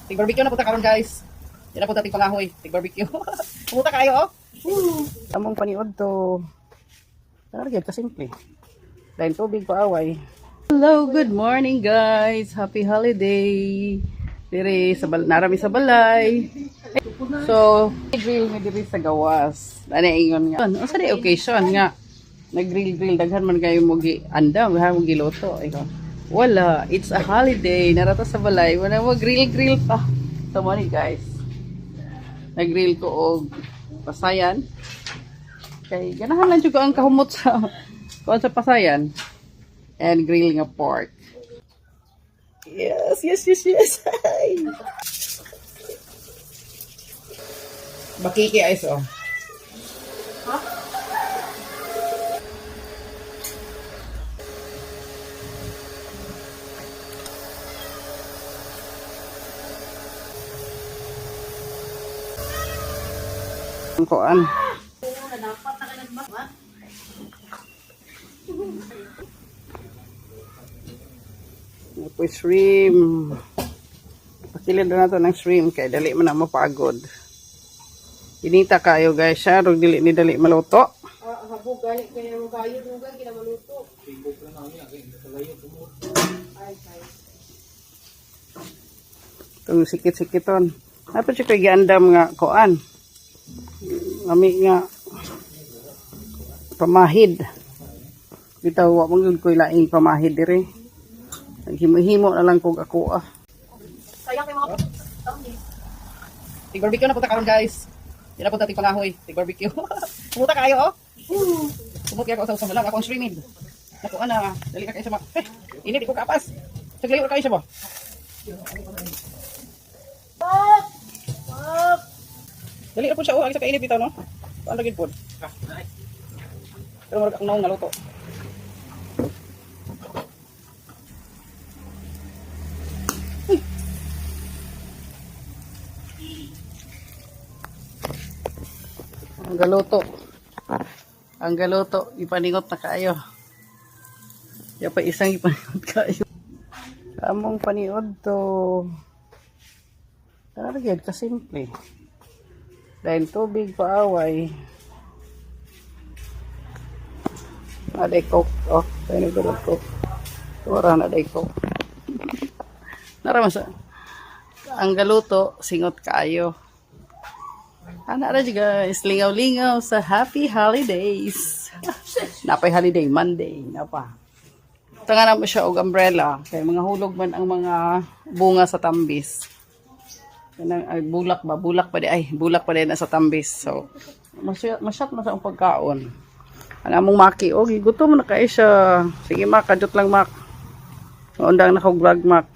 Tig barbecue na punta karon guys. Yan na punta tig pangahoy. Tig barbecue. Pumunta kayo oh. Among paniod to. Target ka simple. Dahil tubig paaway. Hello, good morning guys. Happy holiday. Dire sa narami sa balay. So, grill mi diri sa gawas. Ana ingon nga. Unsa di occasion nga nag-grill daghan man kayo mo gi andam, ha mo giluto. Wala, it's a holiday. Narata sa balay, wala mo grill pa. So money guys. Nag-grill ko og pasayan. Kay ganahan lang jud ko ang kahumot sa sa pasayan. And grill nga pork. Yes. Bakiki ice oh. Ang kuan. Tapos shrimp. Pakilid na nato ng shrimp kay dali man na mapagod. Inita kayo guys siya, rog dili ni dali maluto. Habog gali kaya mo kayo dugan kina maluto. Tibok na niya kay kalayo tumot. Ay. Tung sikit-sikiton. Apa siya kay giandam nga kuan. Ngami nga pamahid. Bitaw wa mong koy laing pamahid dire. Naghimo-himo na lang kog ako ah. Sayang kay mga Tig barbecue na punta karon guys. Yan na punta tig pangahoy, tig barbecue. Pumunta kayo oh. Sumot kaya ko sa lang ako ang streaming. Naku ana, dali ka kayo sa ini di ko kapas. Saglayo kayo siya ba? Pop! Dali na po siya oh, ang sa kainit bitaw no. Paano gid pod? Pero murag ang naong naluto. Ang galuto, ipaningot na kayo. Kaya pa isang ipaningot kayo. Among paniod to. Target ka simple. Dahil tubig paaway. Aday coke. Oh, tayo nagdulog coke. Tura na aday coke. Naramasa. Ang galuto, singot kayo. Ana ra guys, lingaw-lingaw sa happy holidays. Napay holiday Monday, napa. Tangan mo siya og umbrella kay mga hulog man ang mga bunga sa tambis. Kanang ay bulak pa di na sa tambis. So masyat na sa ang pagkaon. Ang among maki og gutom na kay siya. Sige mak, kadot lang mak. Undang na kog vlog mak.